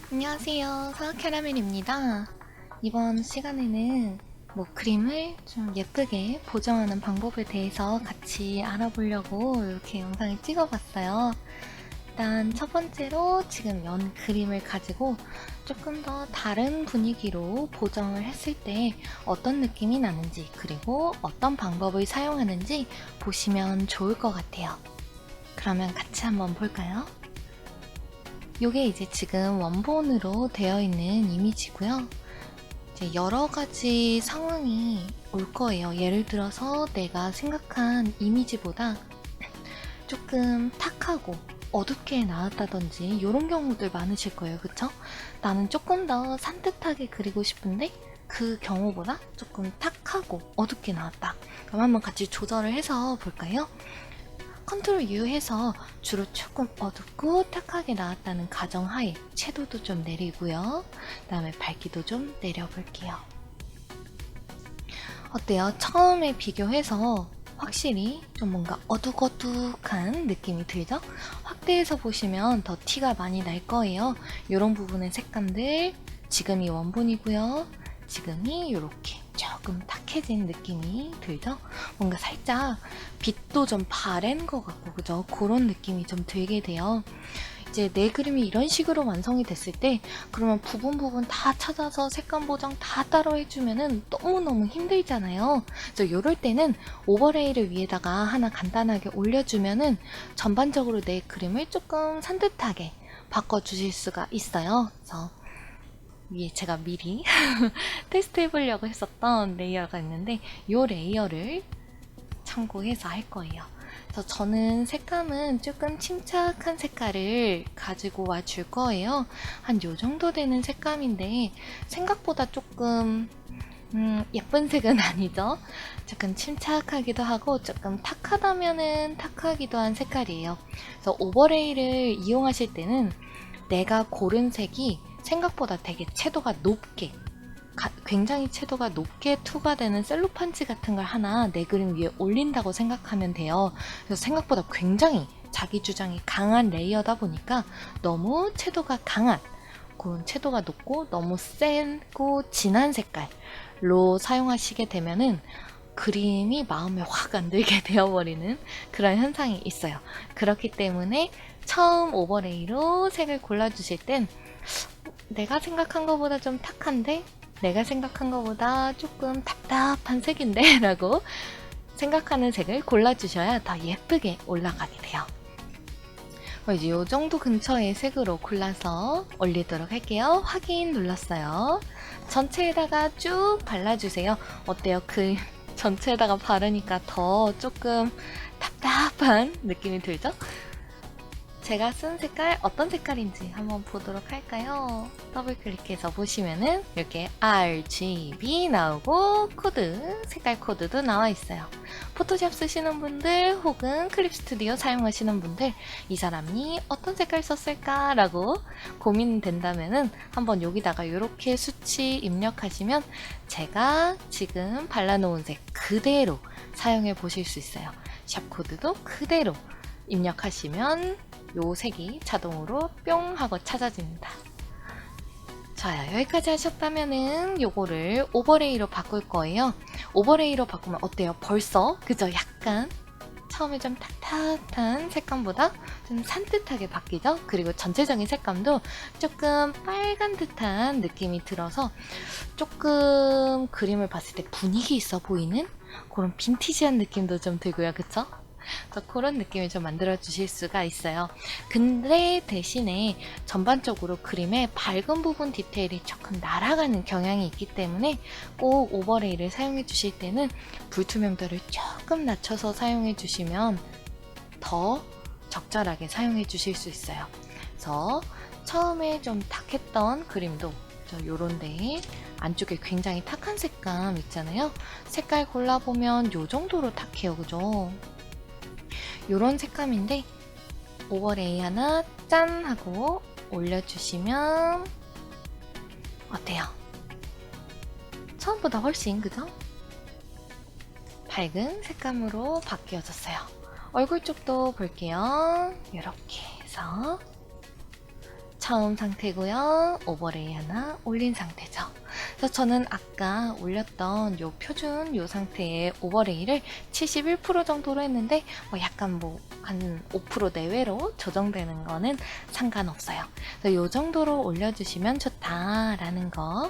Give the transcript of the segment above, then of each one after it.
안녕하세요. 사과캐러멜입니다. 이번 시간에는 그림을 좀 예쁘게 보정하는 방법에 대해서 같이 알아보려고 이렇게 영상을 찍어봤어요. 일단 첫 번째로 지금 연 그림을 가지고 조금 더 다른 분위기로 보정을 했을 때 어떤 느낌이 나는지, 그리고 어떤 방법을 사용하는지 보시면 좋을 것 같아요. 그러면 같이 한번 볼까요? 요게 이제 지금 원본으로 되어 있는 이미지고요. 이제 여러 가지 상황이 올 거예요. 예를 들어서 내가 생각한 이미지보다 조금 탁하고 어둡게 나왔다든지 이런 경우들 많으실 거예요. 그쵸? 나는 조금 더 산뜻하게 그리고 싶은데 그 경우보다 조금 탁하고 어둡게 나왔다. 그럼 한번 같이 조절을 해서 볼까요? 컨트롤 U 해서 주로 조금 어둡고 탁하게 나왔다는 가정하에 채도도 좀 내리고요. 그 다음에 밝기도 좀 내려볼게요. 어때요? 처음에 비교해서 확실히 좀 뭔가 어둑어둑한 느낌이 들죠? 확대해서 보시면 더 티가 많이 날 거예요. 이런 부분의 색감들, 지금이 원본이고요. 지금이 이렇게 조금 탁해진 느낌이 들죠? 뭔가 살짝 빛도 좀 바랜 것 같고, 그죠? 그런 느낌이 좀 들게 돼요. 이제 내 그림이 이런 식으로 완성이 됐을 때 그러면 부분 다 찾아서 색감 보정 다 따로 해주면은 너무너무 힘들잖아요. 그래서 이럴 때는 오버레이를 위에다가 하나 간단하게 올려주면은 전반적으로 내 그림을 조금 산뜻하게 바꿔주실 수가 있어요. 그래서 위에 제가 미리 테스트 해보려고 했었던 레이어가 있는데 이 레이어를 참고해서 할 거예요. 그래서 저는 색감은 조금 침착한 색깔을 가지고 와 줄 거예요. 한 요 정도 되는 색감인데 생각보다 조금 예쁜 색은 아니죠. 조금 침착하기도 하고 조금 탁하다면은 탁하기도 한 색깔이에요. 그래서 오버레이를 이용하실 때는 내가 고른 색이 생각보다 되게 채도가 높게, 굉장히 채도가 높게 투과되는 셀로판지 같은 걸 하나 내 그림 위에 올린다고 생각하면 돼요. 그래서 생각보다 굉장히 자기 주장이 강한 레이어다 보니까 너무 채도가 강한, 그런 채도가 높고 너무 세고 진한 색깔로 사용하시게 되면은 그림이 마음에 확 안 들게 되어버리는 그런 현상이 있어요. 그렇기 때문에 처음 오버레이로 색을 골라주실 땐 내가 생각한 것보다 좀 탁한데, 내가 생각한 것보다 조금 답답한 색인데 라고 생각하는 색을 골라주셔야 더 예쁘게 올라가게 돼요. 이제 이 정도 근처의 색으로 골라서 올리도록 할게요. 확인 눌렀어요. 전체에다가 쭉 발라주세요. 어때요? 그 전체에다가 바르니까 더 조금 답답한 느낌이 들죠? 제가 쓴 색깔 어떤 색깔인지 한번 보도록 할까요? 더블 클릭해서 보시면은 이렇게 RGB 나오고 코드, 색깔 코드도 나와 있어요. 포토샵 쓰시는 분들 혹은 클립 스튜디오 사용하시는 분들 이 사람이 어떤 색깔 썼을까 라고 고민된다면은 한번 여기다가 이렇게 수치 입력하시면 제가 지금 발라놓은 색 그대로 사용해 보실 수 있어요. 샵 코드도 그대로 입력하시면 요 색이 자동으로 뿅 하고 찾아집니다. 좋아요. 여기까지 하셨다면은 요거를 오버레이로 바꿀 거예요. 오버레이로 바꾸면 어때요? 벌써 그죠? 약간 처음에 좀 탁탁한 색감보다 좀 산뜻하게 바뀌죠? 그리고 전체적인 색감도 조금 빨간 듯한 느낌이 들어서 조금 그림을 봤을 때 분위기 있어 보이는 그런 빈티지한 느낌도 좀 들고요. 그쵸? 그런 느낌을 좀 만들어 주실 수가 있어요. 근데 대신에 전반적으로 그림의 밝은 부분 디테일이 조금 날아가는 경향이 있기 때문에 꼭 오버레이를 사용해 주실 때는 불투명도를 조금 낮춰서 사용해 주시면 더 적절하게 사용해 주실 수 있어요. 그래서 처음에 좀 탁했던 그림도 요런데 안쪽에 굉장히 탁한 색감 있잖아요. 색깔 골라보면 요 정도로 탁해요. 그죠? 요런 색감인데 오버레이 하나 짠 하고 올려주시면 어때요? 처음보다 훨씬 그죠? 밝은 색감으로 바뀌어졌어요. 얼굴 쪽도 볼게요. 이렇게 해서 처음 상태고요. 오버레이 하나 올린 상태죠. 그래서 저는 아까 올렸던 요 표준 요 상태의 오버레이를 71% 정도로 했는데 약간 한 5% 내외로 조정되는 거는 상관없어요. 그래서 요 정도로 올려주시면 좋다라는 거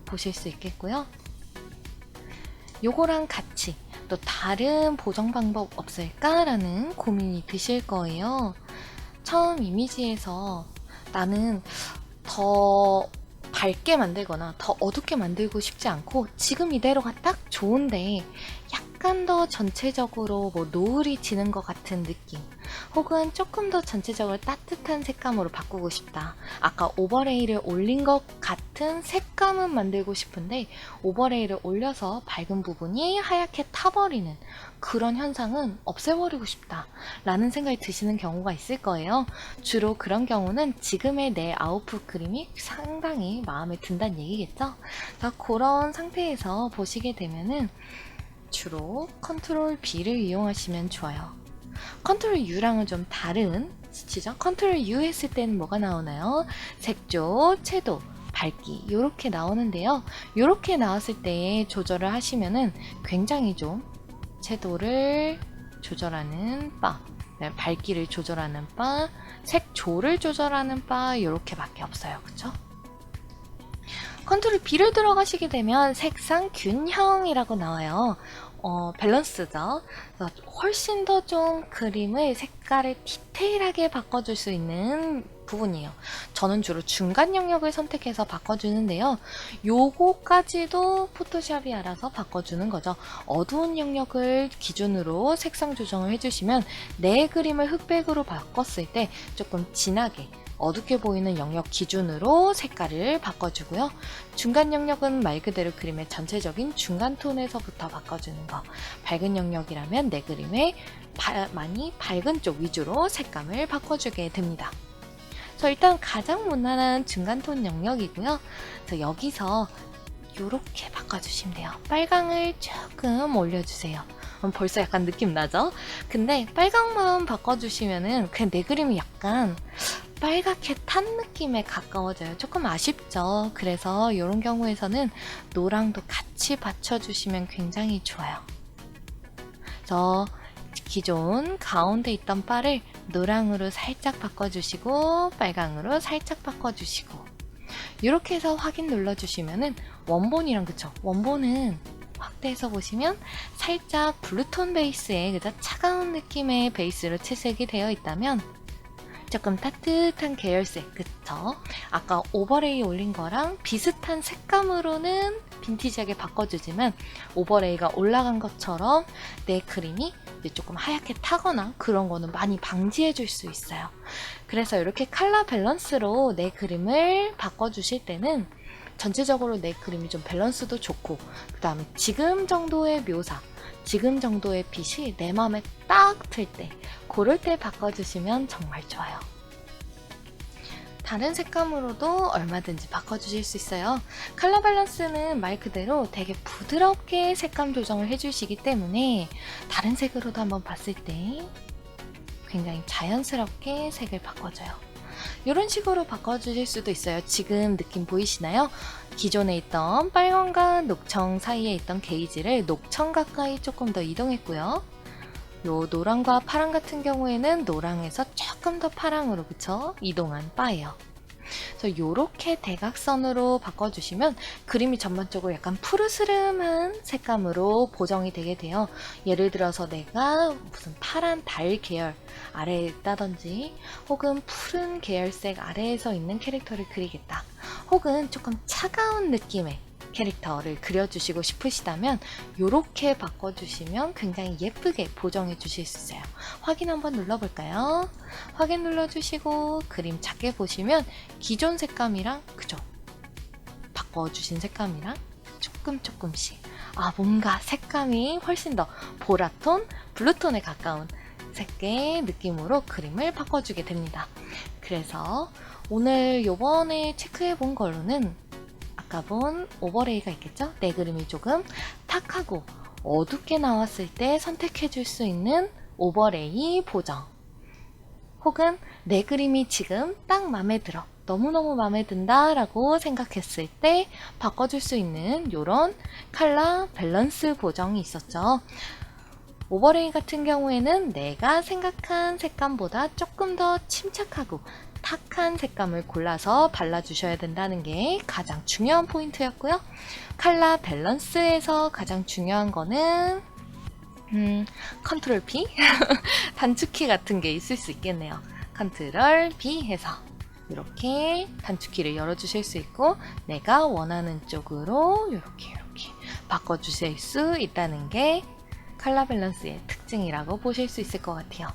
보실 수 있겠고요. 요거랑 같이 또 다른 보정 방법 없을까라는 고민이 드실 거예요. 처음 이미지에서 나는 더 밝게 만들거나 더 어둡게 만들고 싶지 않고 지금 이대로가 딱 좋은데 약간 더 전체적으로 노을이 지는 것 같은 느낌, 혹은 조금 더 전체적으로 따뜻한 색감으로 바꾸고 싶다. 아까 오버레이를 올린 것 같은 색감은 만들고 싶은데 오버레이를 올려서 밝은 부분이 하얗게 타버리는 그런 현상은 없애버리고 싶다 라는 생각이 드시는 경우가 있을 거예요. 주로 그런 경우는 지금의 내 아웃풋 그림이 상당히 마음에 든다는 얘기겠죠. 그런 상태에서 보시게 되면은 주로 컨트롤 B를 이용하시면 좋아요. 컨트롤 U랑은 좀 다른 스치죠? 컨트롤 U 했을 때는 뭐가 나오나요? 색조, 채도, 밝기 이렇게 나오는데요. 이렇게 나왔을 때 조절을 하시면은 굉장히 좀 채도를 조절하는 바, 밝기를 조절하는 바, 색조를 조절하는 바 이렇게밖에 없어요. 그쵸? 컨트롤 B를 들어가시게 되면 색상 균형이라고 나와요. 밸런스죠. 훨씬 더 좀 그림의 색깔을 디테일하게 바꿔줄 수 있는 부분이에요. 저는 주로 중간 영역을 선택해서 바꿔주는데요. 요거까지도 포토샵이 알아서 바꿔주는 거죠. 어두운 영역을 기준으로 색상 조정을 해주시면 내 그림을 흑백으로 바꿨을 때 조금 진하게 어둡게 보이는 영역 기준으로 색깔을 바꿔주고요. 중간 영역은 말 그대로 그림의 전체적인 중간 톤에서부터 바꿔주는 거. 밝은 영역이라면 내 그림의 많이 밝은 쪽 위주로 색감을 바꿔주게 됩니다. 그래서 일단 가장 무난한 중간 톤 영역이고요. 그래서 여기서 이렇게 바꿔주시면 돼요. 빨강을 조금 올려주세요. 벌써 약간 느낌 나죠? 근데 빨강만 바꿔주시면은 그냥 내 그림이 약간 빨갛게 탄 느낌에 가까워져요. 조금 아쉽죠? 그래서 이런 경우에서는 노랑도 같이 받쳐주시면 굉장히 좋아요. 그래서 기존 가운데 있던 바를 노랑으로 살짝 바꿔주시고 빨강으로 살짝 바꿔주시고 이렇게 해서 확인 눌러주시면은 원본이랑 그쵸? 원본은 확대해서 보시면 살짝 블루톤 베이스에 그저 차가운 느낌의 베이스로 채색이 되어 있다면 조금 따뜻한 계열색, 그쵸? 아까 오버레이 올린 거랑 비슷한 색감으로는 빈티지하게 바꿔주지만 오버레이가 올라간 것처럼 내 그림이 조금 하얗게 타거나 그런 거는 많이 방지해 줄 수 있어요. 그래서 이렇게 컬러 밸런스로 내 그림을 바꿔주실 때는 전체적으로 내 그림이 좀 밸런스도 좋고 그 다음에 지금 정도의 묘사, 지금 정도의 빛이 내 마음에 딱 들 때 그럴 때 바꿔주시면 정말 좋아요. 다른 색감으로도 얼마든지 바꿔주실 수 있어요. 컬러 밸런스는 말 그대로 되게 부드럽게 색감 조정을 해주시기 때문에 다른 색으로도 한번 봤을 때 굉장히 자연스럽게 색을 바꿔줘요. 이런 식으로 바꿔주실 수도 있어요. 지금 느낌 보이시나요? 기존에 있던 빨강과 녹청 사이에 있던 게이지를 녹청 가까이 조금 더 이동했고요. 요 노랑과 파랑 같은 경우에는 노랑에서 조금 더 파랑으로 그쵸? 이동한 바예요. 그래서 요렇게 대각선으로 바꿔주시면 그림이 전반적으로 약간 푸르스름한 색감으로 보정이 되게 돼요. 예를 들어서 내가 무슨 파란 달 계열 아래에 있다든지 혹은 푸른 계열색 아래에서 있는 캐릭터를 그리겠다. 혹은 조금 차가운 느낌의 캐릭터를 그려주시고 싶으시다면 이렇게 바꿔주시면 굉장히 예쁘게 보정해 주실 수 있어요. 확인 한번 눌러볼까요? 확인 눌러주시고 그림 작게 보시면 기존 색감이랑 그죠? 바꿔주신 색감이랑 조금씩 뭔가 색감이 훨씬 더 보라톤, 블루톤에 가까운 색의 느낌으로 그림을 바꿔주게 됩니다. 그래서 오늘 요번에 체크해 본 걸로는 아까 본 오버레이가 있겠죠? 내 그림이 조금 탁하고 어둡게 나왔을 때 선택해 줄 수 있는 오버레이 보정, 혹은 내 그림이 지금 딱 마음에 들어. 너무너무 마음에 든다 라고 생각했을 때 바꿔줄 수 있는 이런 컬러 밸런스 보정이 있었죠. 오버레이 같은 경우에는 내가 생각한 색감보다 조금 더 침착하고 탁한 색감을 골라서 발라주셔야 된다는 게 가장 중요한 포인트였고요. 컬러 밸런스에서 가장 중요한 거는 컨트롤 B? 단축키 같은 게 있을 수 있겠네요. 컨트롤 B 해서 이렇게 단축키를 열어주실 수 있고 내가 원하는 쪽으로 이렇게 바꿔주실 수 있다는 게 컬러 밸런스의 특징이라고 보실 수 있을 것 같아요.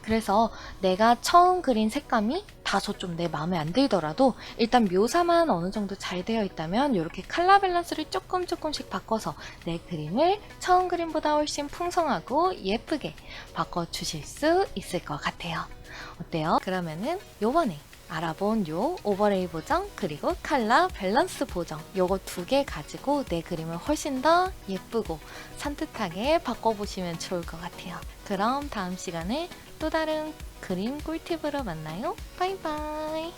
그래서 내가 처음 그린 색감이 다소 좀 내 마음에 안 들더라도 일단 묘사만 어느 정도 잘 되어 있다면 이렇게 컬러 밸런스를 조금씩 바꿔서 내 그림을 처음 그림보다 훨씬 풍성하고 예쁘게 바꿔주실 수 있을 것 같아요. 어때요? 그러면은 요번에 알아본 요 오버레이 보정 그리고 컬러 밸런스 보정 요거 두 개 가지고 내 그림을 훨씬 더 예쁘고 산뜻하게 바꿔보시면 좋을 것 같아요. 그럼 다음 시간에 또 다른 그림 꿀팁으로 만나요. 바이바이.